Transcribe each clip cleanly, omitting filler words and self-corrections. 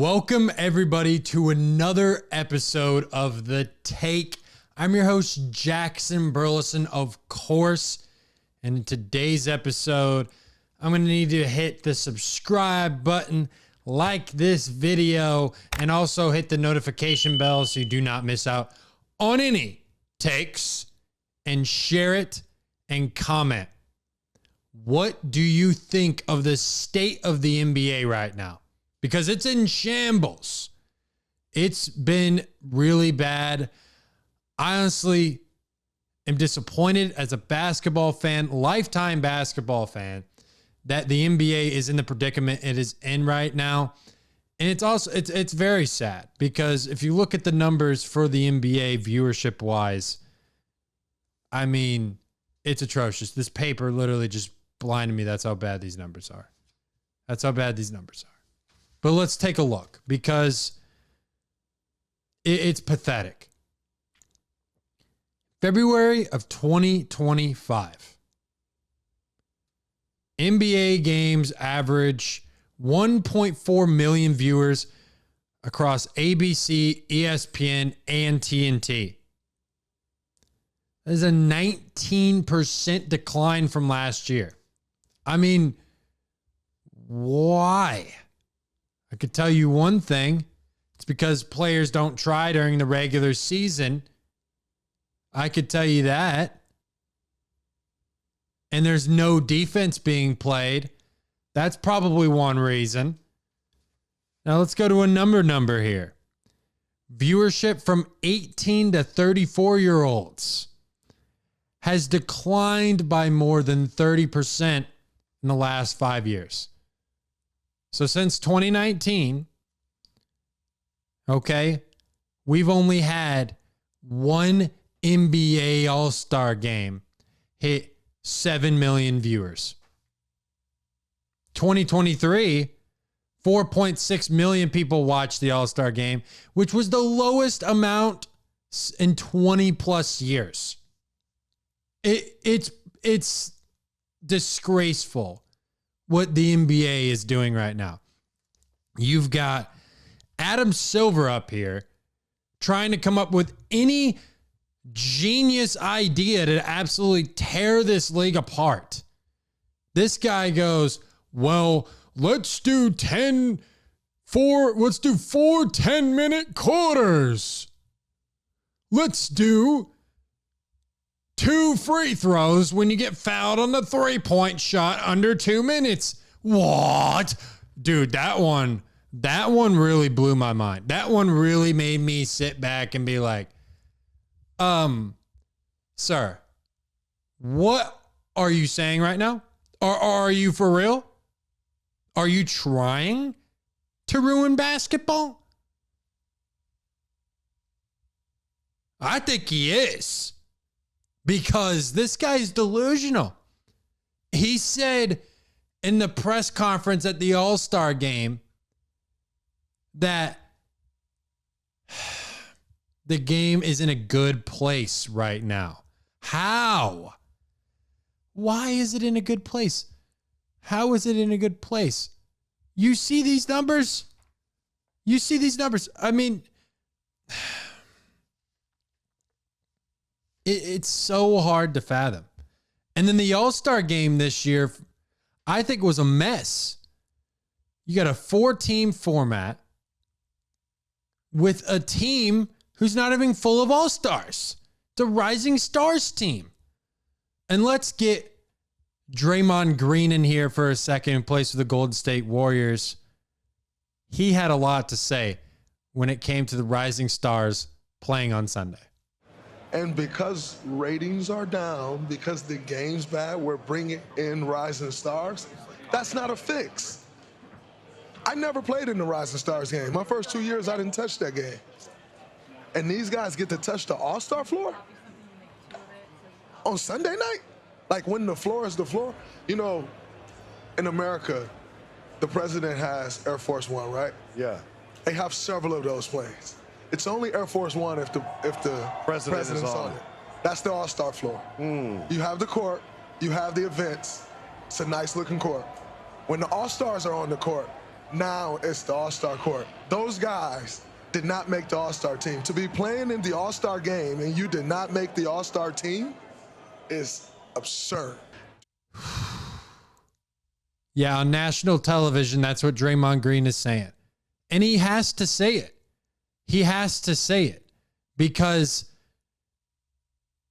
Welcome, everybody, to another episode of The Take. I'm your host, Jackson Burleson, of course. And in today's episode, I'm going to need you to hit the subscribe button, like this video, and also hit the notification bell so you do not miss out on any takes, and share it and comment. What do you think of the state of the NBA right now? Because it's in shambles. It's been really bad. I honestly am disappointed as a basketball fan, lifetime basketball fan, that the NBA is in the predicament it is in right now. And it's also, it's very sad because if you look at the numbers for the NBA viewership wise, I mean, it's atrocious. This paper literally just blinded me. That's how bad these numbers are. That's how bad these numbers are. But let's take a look because it's pathetic. February of 2025. NBA games average 1.4 million viewers across ABC, ESPN, and TNT. That is a 19% decline from last year. I mean, why? I could tell you one thing. It's because players don't try during the regular season. I could tell you that. And there's no defense being played. That's probably one reason. Now let's go to a number here. Viewership from 18 to 34-year-olds has declined by more than 30% in the last 5 years. So since 2019, okay, we've only had one NBA All-Star game hit 7 million viewers. 2023, 4.6 million people watched the All-Star game, which was the lowest amount in 20 plus years. It's disgraceful what the NBA is doing right now. You've got Adam Silver up here trying to come up with any genius idea to absolutely tear this league apart. This guy goes, well, let's do 4 10-minute quarters. Let's do 2 free throws when you get fouled on the 3-point shot under 2 minutes. What? Dude, that one really blew my mind. That one really made me sit back and be like, sir, what are you saying right now? Are you for real? Are you trying to ruin basketball? I think he is. Because this guy's delusional. He said in the press conference at the All-Star game that the game is in a good place right now. How? Why is it in a good place? How is it in a good place? You see these numbers? You see these numbers? I mean, it's so hard to fathom. And then the All-Star game this year, I think, was a mess. You got a 4-team format with a team who's not even full of All-Stars. It's a Rising Stars team. And let's get Draymond Green in here for a second, who plays for the Golden State Warriors. He had a lot to say when it came to the Rising Stars playing on Sunday. And because ratings are down, because the game's bad, we're bringing in Rising Stars. That's not a fix. I never played in the Rising Stars game. My first 2 years, I didn't touch that game. And these guys get to touch the All-Star floor on Sunday night? Like when the floor is the floor? You know, in America, the president has Air Force One, right? Yeah. They have several of those planes. It's only Air Force One if the president's on it. That's the All-Star floor. You have the court, you have the events. It's a nice looking court. When the All-Stars are on the court, now it's the All-Star court. Those guys did not make the All-Star team. To be playing in the All-Star game and you did not make the All-Star team is absurd. Yeah, on national television, that's what Draymond Green is saying. And he has to say it. He has to say it because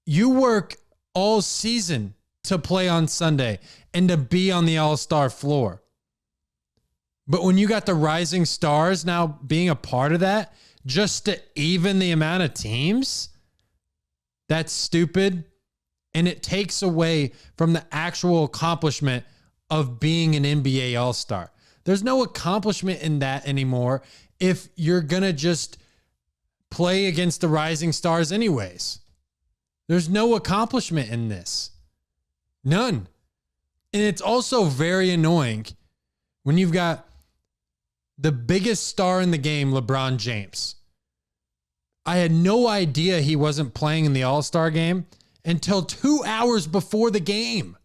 you work all season to play on Sunday and to be on the All-Star floor. But when you got the Rising Stars now being a part of that, just to even the amount of teams, that's stupid. And it takes away from the actual accomplishment of being an NBA All-Star. There's no accomplishment in that anymore if you're going to just play against the Rising Stars anyways. There's no accomplishment in this. None. And it's also very annoying when you've got the biggest star in the game, LeBron James. I had no idea he wasn't playing in the All-Star game until 2 hours before the game.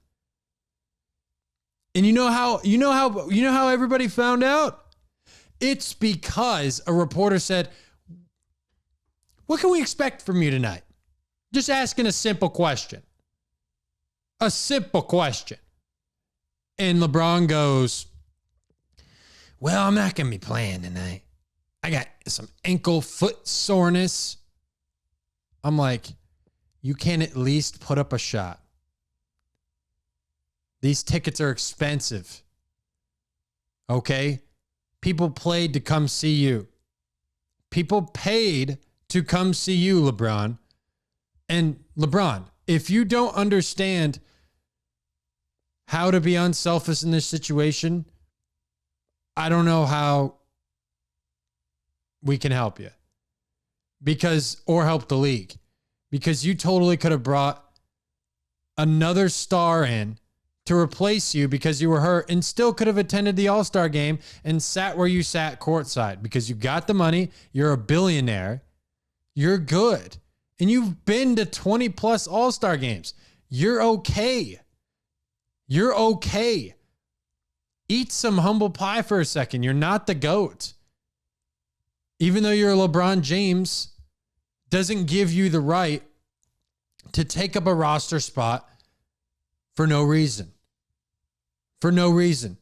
And you know how everybody found out? It's because a reporter said, "What can we expect from you tonight?" Just asking a simple question. A simple question. And LeBron goes, "Well, I'm not going to be playing tonight. I got some ankle foot soreness." I'm like, you can at least put up a shot. These tickets are expensive. Okay? People played to come see you. People paid to come see you, LeBron. And LeBron, if you don't understand how to be unselfish in this situation, I don't know how we can help you. Or help the league. Because you totally could have brought another star in to replace you because you were hurt and still could have attended the All-Star game and sat where you sat courtside because you got the money. You're a billionaire. You're good. And you've been to 20 plus All-Star games. You're okay. You're okay. Eat some humble pie for a second. You're not the GOAT. Even though you're LeBron James, doesn't give you the right to take up a roster spot for no reason. For no reason.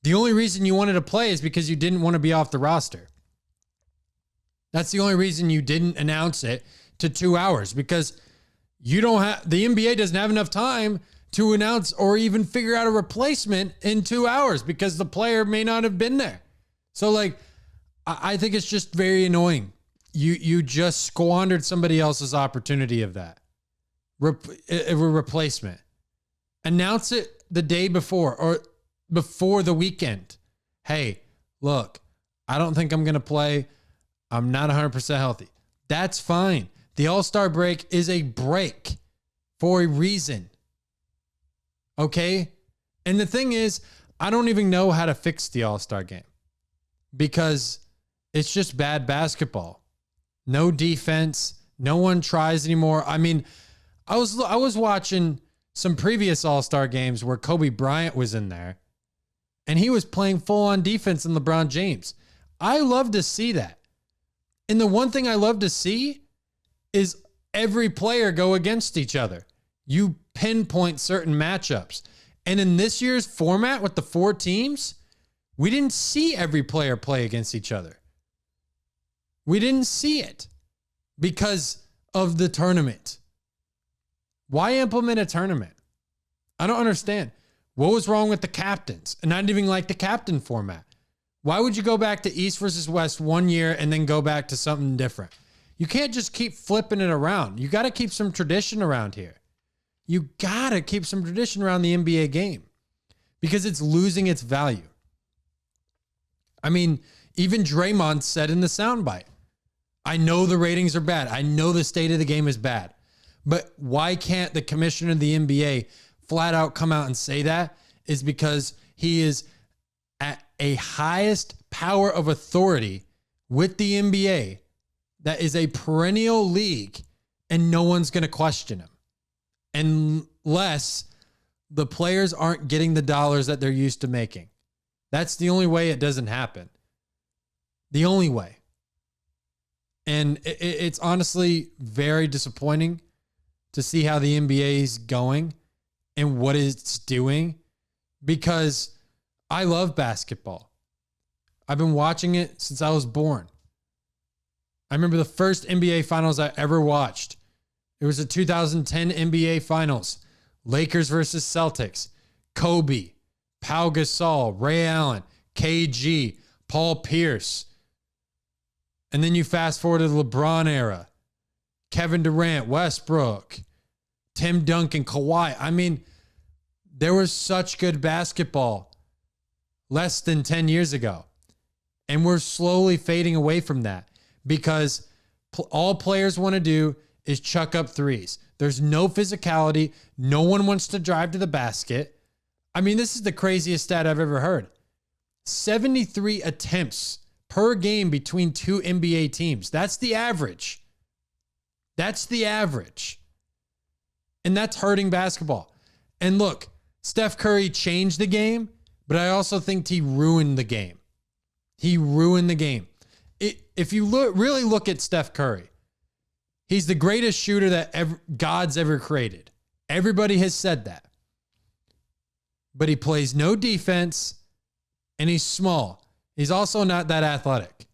The only reason you wanted to play is because you didn't want to be off the roster. That's the only reason you didn't announce it to 2 hours, because the NBA doesn't have enough time to announce or even figure out a replacement in 2 hours because the player may not have been there. So I think it's just very annoying. You just squandered somebody else's opportunity of that. A replacement. Announce it the day before or before the weekend. Hey, look, I don't think I'm going to play. I'm not 100% healthy. That's fine. The All-Star break is a break for a reason. Okay? And the thing is, I don't even know how to fix the All-Star game because it's just bad basketball. No defense. No one tries anymore. I mean, I was watching some previous All-Star games where Kobe Bryant was in there and he was playing full-on defense in LeBron James. I love to see that. And the one thing I love to see is every player go against each other. You pinpoint certain matchups. And in this year's format with the 4 teams, we didn't see every player play against each other. We didn't see it because of the tournament. Why implement a tournament? I don't understand. What was wrong with the captains? And I didn't even like the captain format. Why would you go back to East versus West 1 year and then go back to something different? You can't just keep flipping it around. You got to keep some tradition around here. You got to keep some tradition around the NBA game because it's losing its value. I mean, even Draymond said in the soundbite, I know the ratings are bad. I know the state of the game is bad. But why can't the commissioner of the NBA flat out come out and say that? Is because he is at a highest power of authority with the NBA that is a perennial league and no one's going to question him unless the players aren't getting the dollars that they're used to making. That's the only way it doesn't happen. The only way. And it's honestly very disappointing to see how the NBA is going and what it's doing, because I love basketball. I've been watching it since I was born. I remember the first NBA Finals I ever watched. It was the 2010 NBA Finals. Lakers versus Celtics. Kobe, Pau Gasol, Ray Allen, KG, Paul Pierce. And then you fast forward to the LeBron era. Kevin Durant, Westbrook, Tim Duncan, Kawhi. I mean, there was such good basketball less than 10 years ago. And we're slowly fading away from that because all players want to do is chuck up threes. There's no physicality. No one wants to drive to the basket. I mean, this is the craziest stat I've ever heard. 73 attempts per game between two NBA teams. That's the average. That's the average. And that's hurting basketball. And look, Steph Curry changed the game, but I also think he ruined the game. He ruined the game. If you really look at Steph Curry, he's the greatest shooter that God's ever created. Everybody has said that. But he plays no defense, and he's small. He's also not that athletic.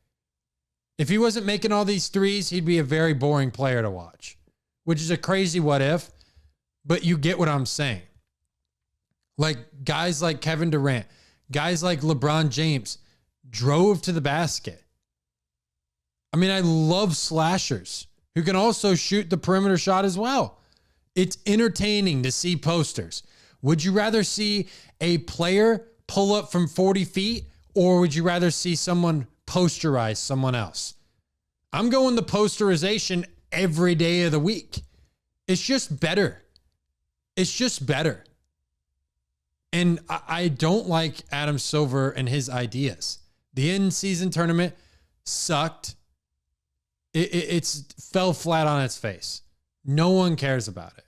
If he wasn't making all these threes, he'd be a very boring player to watch, which is a crazy what if, but you get what I'm saying. Like guys like Kevin Durant, guys like LeBron James drove to the basket. I mean, I love slashers who can also shoot the perimeter shot as well. It's entertaining to see posters. Would you rather see a player pull up from 40 feet, or would you rather see someone posterize someone else? I'm going the posterization every day of the week. It's just better. It's just better. And I don't like Adam Silver and his ideas. The in-season tournament sucked. It fell flat on its face. No one cares about it.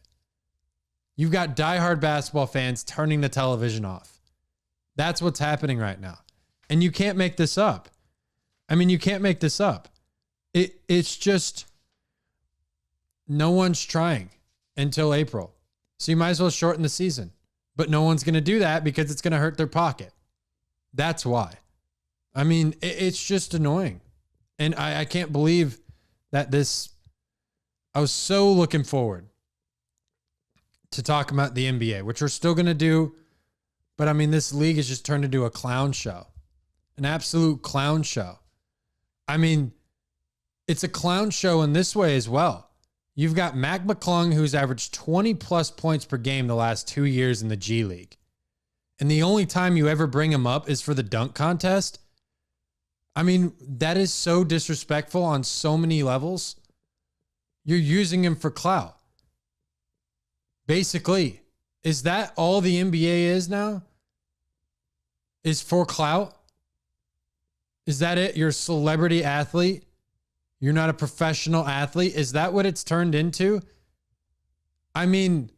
You've got diehard basketball fans turning the television off. That's what's happening right now. And you can't make this up. I mean, you can't make this up. It's just no one's trying until April. So you might as well shorten the season. But no one's going to do that because it's going to hurt their pocket. That's why. I mean, it's just annoying. And I can't believe that I was so looking forward to talk about the NBA, which we're still going to do. But I mean, this league has just turned into a clown show, an absolute clown show. I mean, it's a clown show in this way as well. You've got Mac McClung, who's averaged 20 plus points per game the last 2 years in the G League. And the only time you ever bring him up is for the dunk contest. I mean, that is so disrespectful on so many levels. You're using him for clout. Basically, is that all the NBA is now? Is for clout? Is that it? You're a celebrity athlete? You're not a professional athlete? Is that what it's turned into? I mean,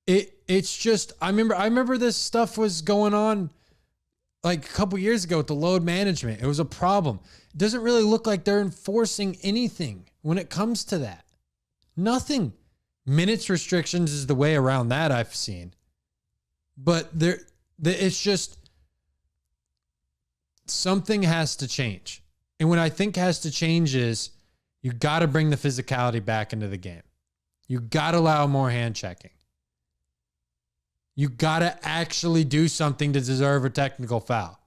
it's just, I remember this stuff was going on like a couple years ago with the load management. It was a problem. It doesn't really look like they're enforcing anything when it comes to that. Nothing. Minutes restrictions is the way around that I've seen. But it's just something has to change. And what I think has to change is you got to bring the physicality back into the game. You got to allow more hand checking. You got to actually do something to deserve a technical foul.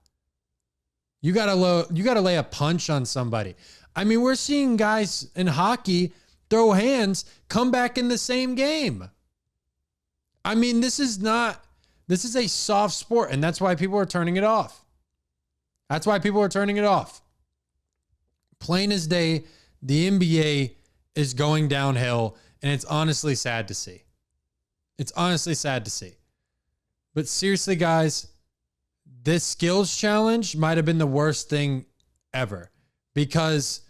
You got to lay a punch on somebody. I mean, we're seeing guys in hockey throw hands, come back in the same game. I mean, this is a soft sport, and that's why people are turning it off. That's why people are turning it off. Plain as day, the NBA is going downhill, and it's honestly sad to see. It's honestly sad to see. But seriously, guys, this skills challenge might have been the worst thing ever because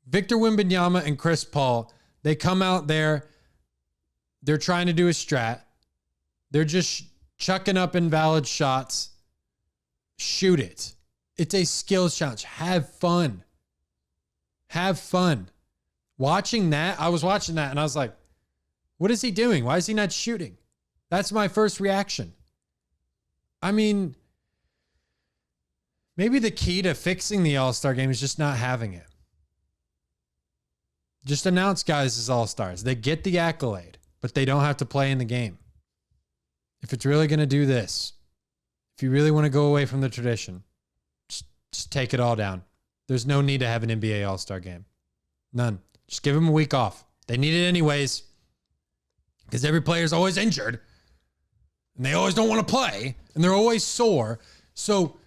Victor Wembanyama and Chris Paul, they come out there, they're trying to do a strat. They're just chucking up invalid shots. Shoot it. It's a skills challenge. Have fun. Have fun. Watching that, I was watching that and I was like, what is he doing? Why is he not shooting? That's my first reaction. I mean, maybe the key to fixing the All-Star game is just not having it. Just announce guys as All-Stars. They get the accolade, but they don't have to play in the game. If it's really going to do this, if you really want to go away from the tradition, just take it all down. There's no need to have an NBA All-Star game. None. Just give them a week off. They need it anyways because every player's always injured and they always don't want to play and they're always sore. So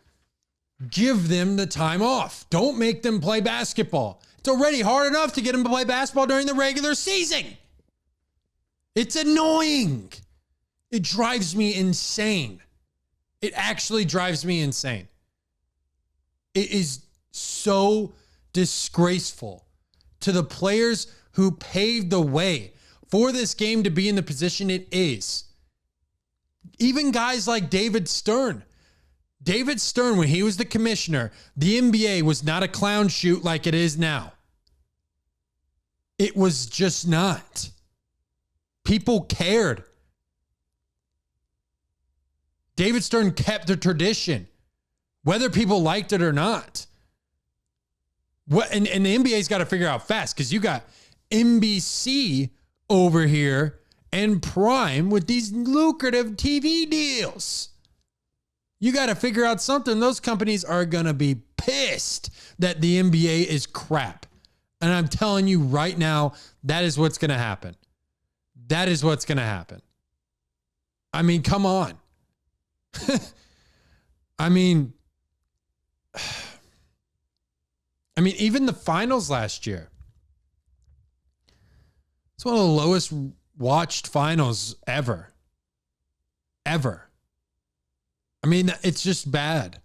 give them the time off. Don't make them play basketball. It's already hard enough to get them to play basketball during the regular season. It's annoying. It drives me insane. It actually drives me insane. It is so disgraceful to the players who paved the way for this game to be in the position it is. Even guys like David Stern. David Stern, when he was the commissioner, the NBA was not a clown shoot like it is now. It was just not. People cared. David Stern kept the tradition, whether people liked it or not. And the NBA's got to figure out fast because you got NBC over here and Prime with these lucrative TV deals. You got to figure out something. Those companies are going to be pissed that the NBA is crap. And I'm telling you right now, that is what's going to happen. That is what's going to happen. I mean, come on. I mean, even the finals last year. It's one of the lowest watched finals ever. Ever. I mean, it's just bad.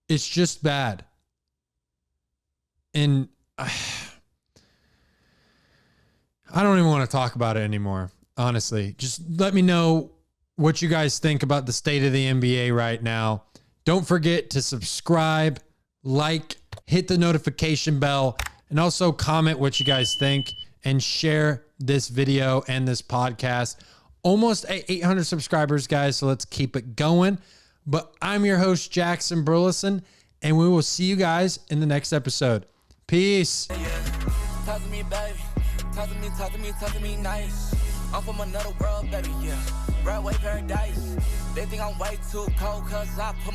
It's just bad. And I don't even want to talk about it anymore, honestly. Just let me know what you guys think about the state of the NBA right now. Don't forget to subscribe, like, hit the notification bell, and also comment what you guys think and share this video and this podcast. Almost 800 subscribers, guys, so let's keep it going. But I'm your host, Jackson Burleson, and we will see you guys in the next episode. Peace. Talk to me, baby. Talk to me nice. I'm from another world, baby, yeah. Red way paradise. They think I'm way too cold, cause I put my